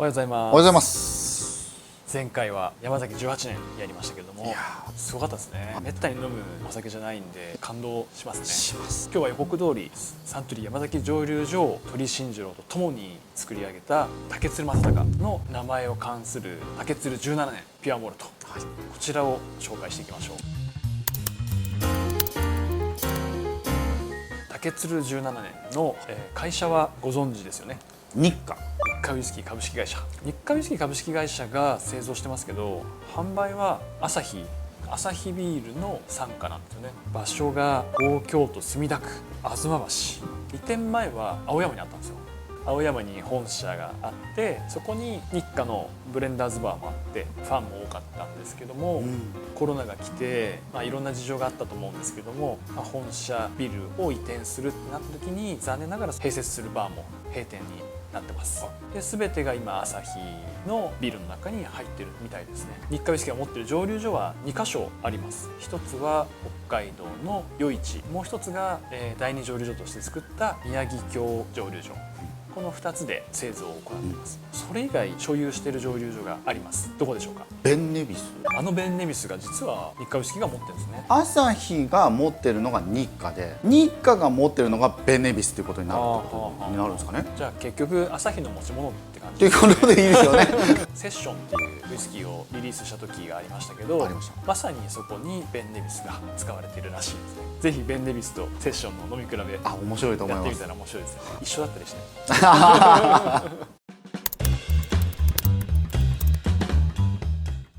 はようございます。おはようございます。前回は山崎18年やりましたけれども、すごかったですね。めったに飲むお酒じゃないんで感動しますね。今日は予告通りサントリー山崎蒸留所鳥信次郎とともに作り上げた竹鶴正隆の名前を冠する竹鶴17年ピュアモルト、こちらを紹介していきましょう。竹鶴17年の会社はご存知ですよね。日課ウイスキー株式会社、日課ウイスキー株式会社が製造してますけど、販売はアサヒビールの傘下なんですよね。場所が東京都墨田区吾妻橋、移転前は青山にあったんですよ。青山に本社があって、そこに日課のブレンダーズバーもあってファンも多かったんですけども、コロナが来て、いろんな事情があったと思うんですけども、本社ビルを移転するってなった時に残念ながら併設するバーも閉店になってます。で全てが今アサヒのビルの中に入ってるみたいですね。日課ウイスキーが持ってる蒸留所は2カ所あります。一つは北海道の余市、もう一つが第二蒸留所として作った宮城郷蒸留所、この2つで製造を行っています。それ以外所有している蒸留所があります。どこでしょうか？ベンネビス。ベンネビスが実は日課ウイスキーが持ってるんですね。アサヒが持ってるのが日課で、日課が持ってるのがベンネビスということになるってことになるんですかね。じゃあ結局アサヒの持ち物って感じということでいいですよね。セッションっていうウイスキーをリリースした時がありましたけど、まさにそこにベンネビスが使われているらしいですね。ぜひベンネビスとセッションの飲み比べ面白いと思います。やってみたら面白いですよね。一緒だったりして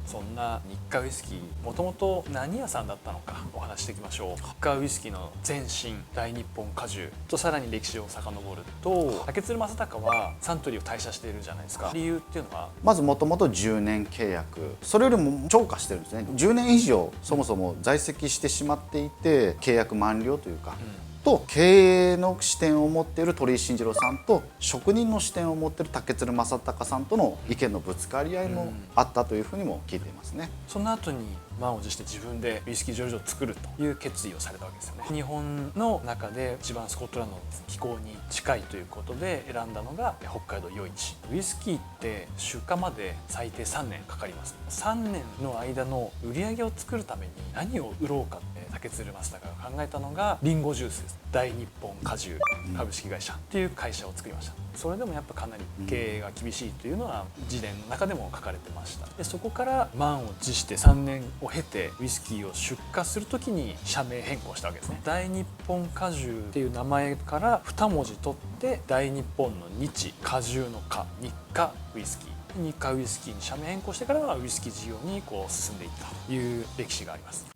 そんな日課ウイスキー、もともと何屋さんだったのかお話していきましょう。日課ウイスキーの前身大日本果汁とさらに歴史を遡ると、竹鶴正隆はサントリーを退社しているじゃないですか。理由っていうのはまずもともと10年契約、それよりも超過してるんですね。10年以上そもそも在籍してしまっていて、契約満了というか、と経営の視点を持っている鳥居慎次郎さんと職人の視点を持っている竹鶴正隆さんとの意見のぶつかり合いもあったというふうにも聞いていますね。その後に満を持して自分でウイスキー蒸留所を作るという決意をされたわけですよね。日本の中で一番スコットランドの気候に近いということで選んだのが北海道余市。ウイスキーって出荷まで最低3年かかります。3年の間の売り上げを作るために何を売ろうかって竹鶴正隆が考えたのがリンゴジュースです。大日本果汁株式会社っていう会社を作りました。それでもやっぱかなり経営が厳しいというのは自伝の中でも書かれてました。でそこから満を持して3年を経てウイスキーを出荷するときに社名変更したわけですね。大日本果汁っていう名前から2文字取って大日本の日、果汁の果、日課ウイスキー、日課ウイスキーに社名変更してからはウイスキー事業に進んでいったという歴史があります。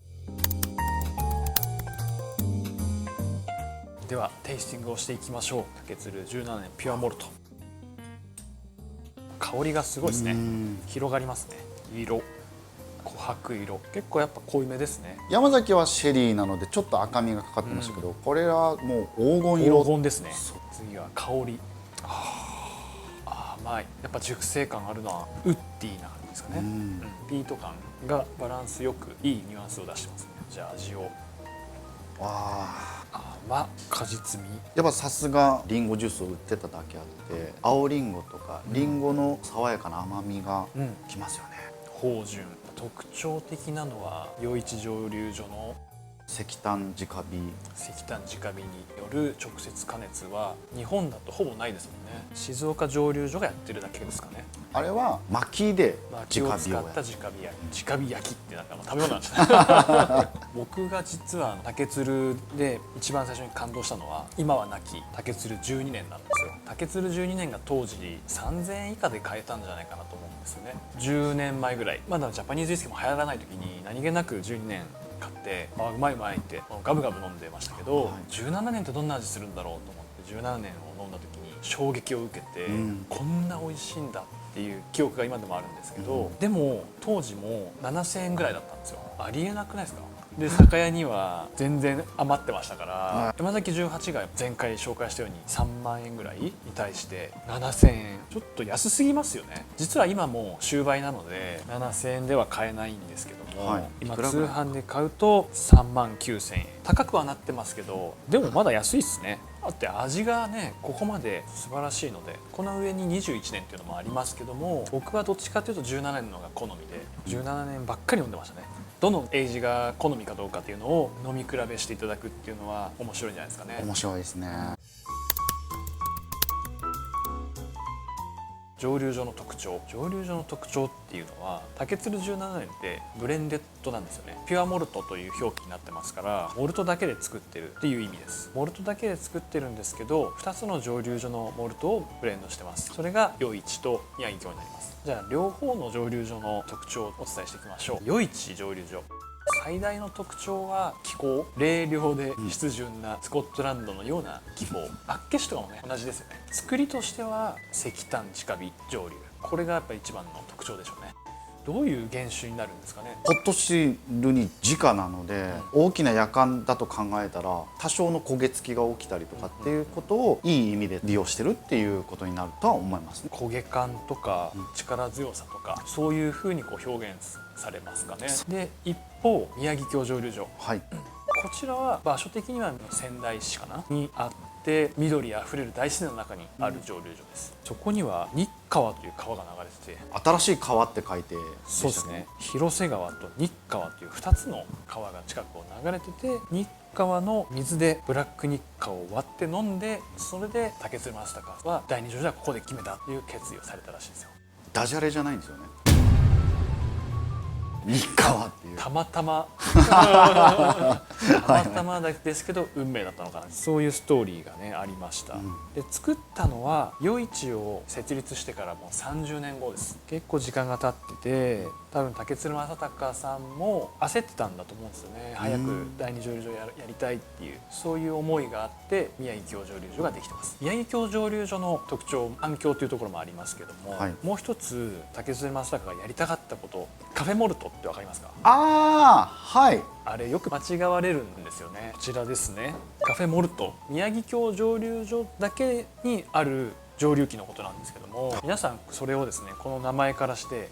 ではテイスティングをしていきましょう。竹鶴17年ピュアモルト、香りがすごいですね。広がりますね。色、琥珀色、結構やっぱ濃いめですね。山崎はシェリーなのでちょっと赤みがかかってましたけど、これはもう黄金色。黄金ですね。次は香り、甘い。やっぱ熟成感あるな。ウッディな感じですかね。ピート感がバランスよくいいニュアンスを出してますね。じゃあ味を。果実味。やっぱさすがリンゴジュースを売ってただけあって、青リンゴとかリンゴの爽やかな甘みがきますよね。芳醇。特徴的なのは余市蒸留所の石炭直火による直接加熱は日本だとほぼないですもんね。静岡蒸留所がやってるだけですかね。あれは薪で薪を使った直火焼きってなんかもう食べ物なんですね。僕が実は竹鶴で一番最初に感動したのは今は亡き竹鶴12年なんですよ。竹鶴12年が当時3000円以下で買えたんじゃないかなと思うんですよね。10年前ぐらい、まだジャパニーズウイスキーも流行らない時に何気なく12年買ってうまいうまいってガブガブ飲んでましたけど、17年ってどんな味するんだろうと思って17年を飲んだ時に衝撃を受けて、こんな美味しいんだっていう記憶が今でもあるんですけど、でも当時も7000円ぐらいだったんですよ。ありえなくないですか？で酒屋には全然余ってましたから、山崎18が前回紹介したように3万円ぐらいに対して7000円、ちょっと安すぎますよね。実は今もう終売なので7000円では買えないんですけども、今通販で買うと3万9000円、高くはなってますけどでもまだ安いっすね。だって味がねここまで素晴らしいので、この上に21年っていうのもありますけども、僕はどっちかというと17年の方が好みで、17年ばっかり飲んでましたね。どのエイジが好みかどうかっていうのを飲み比べしていただくっていうのは面白いんじゃないですかね。面白いですね。蒸留所の特徴っていうのは、竹鶴17年ってブレンデッドなんですよね。ピュアモルトという表記になってますから、モルトだけで作ってるっていう意味です。モルトだけで作ってるんですけど、2つの蒸留所のモルトをブレンドしてます。それが余市と宮城京になります。じゃあ両方の蒸留所の特徴をお伝えしていきましょう。余市蒸留所、最大の特徴は気候、冷涼で湿潤なスコットランドのような気候。厚岸とかもね同じですよね。作りとしては石炭直火蒸留、これがやっぱり一番の特徴でしょうね。どういう原酒になるんですかね。ホットシールに直なので、大きなやかんだと考えたら多少の焦げ付きが起きたりとかっていうことをいい意味で利用してるっていうことになるとは思いますね。焦げ感とか力強さとか、そういうふうにこう表現されますかね。で一方宮城京蒸留所、はい、こちらは場所的には仙台市かなにあって、緑あふれる大自然の中にある蒸留所です。そこには日川という川が流れてて、新しい川って書いて、そうですね、広瀬川と日川という2つの川が近くを流れてて、日川の水でブラック日川を割って飲んで、それで竹鶴正隆は第二蒸留所はここで決めたという決意をされたらしいですよ。ダジャレじゃないんですよね。日川っていうたまたまですけど運命だったのかな、そういうストーリーがねありました。で作ったのは余市を設立してからもう30年後です。結構時間が経ってて、多分竹鶴正隆さんも焦ってたんだと思うんですよね。早く第二蒸留所やりたいっていう、そういう思いがあって宮城京蒸留所ができてます。宮城京蒸留所の特徴、環境というところもありますけども、はい、もう一つ竹鶴正隆がやりたかったこと、カフェモルトってわかりますか？ああ、はい、あれよく間違われるんですよね。こちらですね、カフェモルト、宮城京蒸留所だけにある蒸留機のことなんですけども、皆さんそれをですね、この名前からして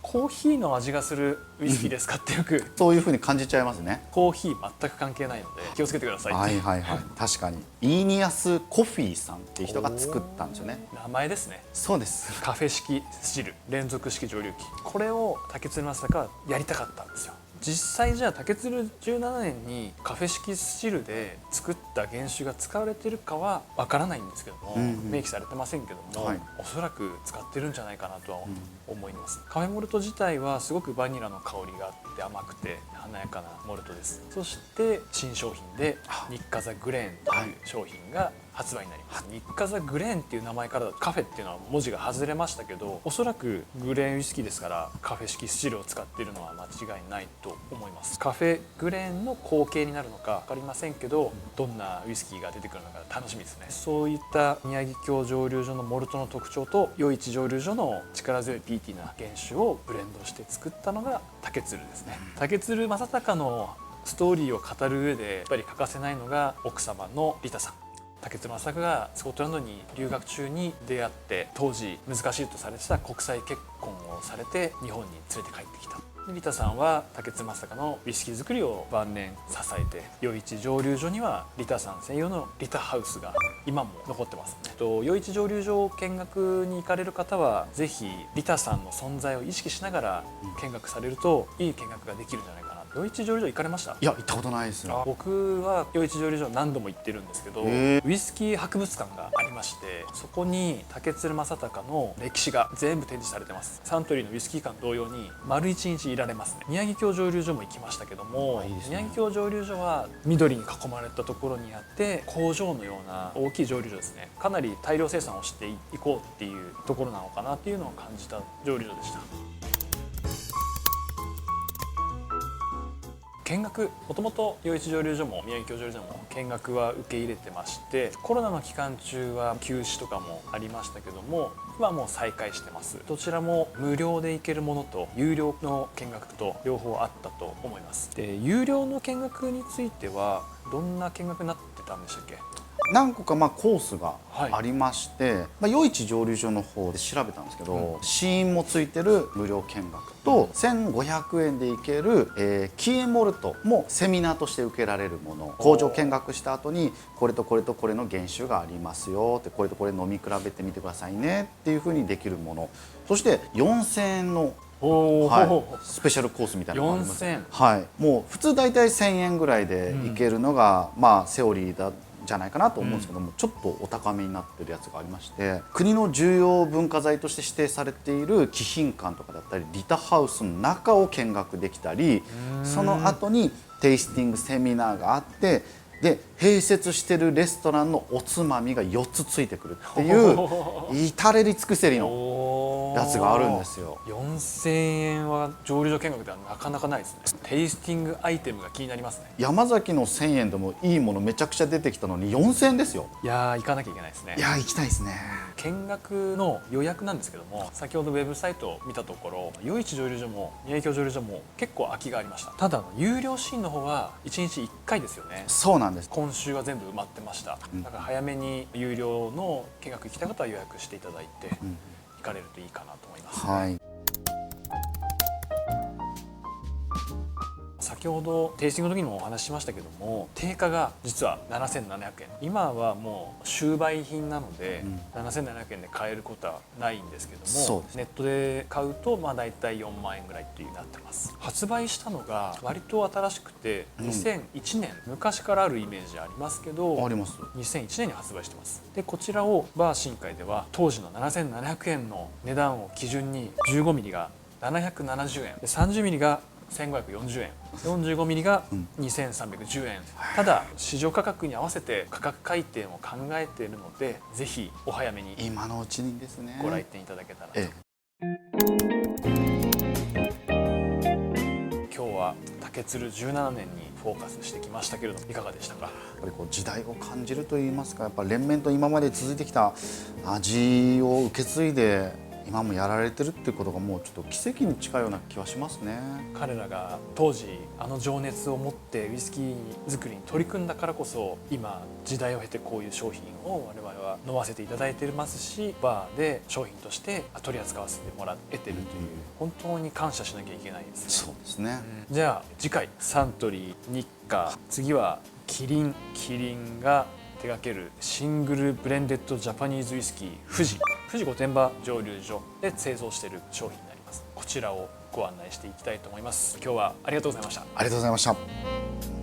コーヒーの味がするウイスキーですかってよくそういう風に感じちゃいますね。コーヒー全く関係ないので気をつけてください。はいはいはい、確かにイーニアス・コフィーさんっていう人が作ったんですよね。名前ですね。そうです。カフェ式スチル連続式蒸留機、これを竹鶴正隆はやりたかったんですよ。実際じゃあ竹鶴17年にカフェ式スチルで作った原酒が使われてるかはわからないんですけども、明記されてませんけども、はい、おそらく使ってるんじゃないかなとは思います。カフェモルト自体はすごくバニラの香りがあって甘くて華やかなモルトです。そして新商品で日課ザグレーンという商品が発売になります。日課ザグレーンっていう名前からだとカフェっていうのは文字が外れましたけど、おそらくグレーンウイスキーですからカフェ式スチルを使っているのは間違いないと思います。カフェグレーンの後継になるのか分かりませんけど、どんなウイスキーが出てくるのか楽しみですね。そういった宮城京蒸留所のモルトの特徴と余市蒸留所の力強いピーティーな原酒をブレンドして作ったのが竹鶴ですね。竹鶴正隆のストーリーを語る上でやっぱり欠かせないのが奥様のリタさん。竹鶴正隆がスコットランドに留学中に出会って、当時難しいとされてた国際結婚をされて日本に連れて帰ってきた。でリタさんは竹鶴正隆のウイスキー作りを晩年支えて、余市蒸留所にはリタさん専用のリタハウスが今も残ってますね。余市蒸留所見学に行かれる方はぜひリタさんの存在を意識しながら見学されるといい見学ができるんじゃないかな。余市蒸留所行かれました？いや、行ったことないですよ。僕は余市蒸留所何度も行ってるんですけど、ウイスキー博物館がありまして、そこに竹鶴正隆の歴史が全部展示されてます。サントリーのウイスキー館同様に丸1日いられますね。宮城京蒸留所も行きましたけども、いいですね。宮城京蒸留所は緑に囲まれたところにあって工場のような大きい蒸留所ですね。かなり大量生産をしていこうっていうところなのかなっていうのを感じた蒸留所でした。見学、もともと余市蒸留所も宮城京蒸留所も見学は受け入れてまして、コロナの期間中は休止とかもありましたけども、今はもう再開してます。どちらも無料で行けるものと有料の見学と両方あったと思います。で有料の見学についてはどんな見学になってたんでしたっけ？何個かコースがありまして、余市蒸留所の方で調べたんですけど、試飲もついてる無料見学と1500円で行ける、キエモルトもセミナーとして受けられるもの、工場見学した後にこれとこれとこれの原酒がありますよって、これとこれ飲み比べてみてくださいねっていう風にできるもの、そして4000円のスペシャルコースみたいなのがあります。もう普通大体1000円ぐらいで行けるのが、セオリーだじゃないかなと思うんですけども、ちょっとお高めになってるやつがありまして、国の重要文化財として指定されている貴賓館とかだったりリタハウスの中を見学できたり、その後にテイスティングセミナーがあって、で併設してるレストランのおつまみが4つついてくるっていう至れり尽くせりのやつがあるんですよ。4000円は蒸留所見学ではなかなかないですね。テイスティングアイテムが気になりますね。山崎の1000円でもいいものめちゃくちゃ出てきたのに4000円ですよ。いやー、行かなきゃいけないですね。いやー、行きたいですね。見学の予約なんですけども、先ほどウェブサイトを見たところ、余市蒸留所も宮城京蒸留所も結構空きがありました。ただ有料シーンの方は1日1回ですよね。そうなんです。今週は全部埋まってました。だから早めに有料の見学行きたい方は予約していただいて、行かれるといいかなと思います。先ほどテイスティングの時にもお話ししましたけども、定価が実は7700円、今はもう終売品なので、7700円で買えることはないんですけども、ネットで買うとだいたい4万円ぐらいっていうなってます。発売したのが割と新しくて2001年、昔からあるイメージありますけど、あります。2001年に発売してます。でこちらをバー深海では当時の7700円の値段を基準に 15mm が770円で、30mm が1540円、45ミリが2310円。ただ市場価格に合わせて価格改定も考えているので、ぜひお早めに今のうちにですね、ご来店いただけたらと。今日は竹鶴17年にフォーカスしてきましたけれども、いかがでしたか？やっぱり時代を感じるといいますか、やっぱ連綿と今まで続いてきた味を受け継いで今もやられてるっていうことがもうちょっと奇跡に近いような気はしますね。彼らが当時情熱を持ってウイスキー作りに取り組んだからこそ、今時代を経てこういう商品を我々は飲ませていただいてますし、バーで商品として取り扱わせてもらっててるという、本当に感謝しなきゃいけないですね。そうですね。じゃあ次回サントリー日課、次はキリンが手掛けるシングルブレンデッドジャパニーズウイスキー富士御殿場蒸留所で製造している商品になります。こちらをご案内していきたいと思います。今日はありがとうございました。ありがとうございました。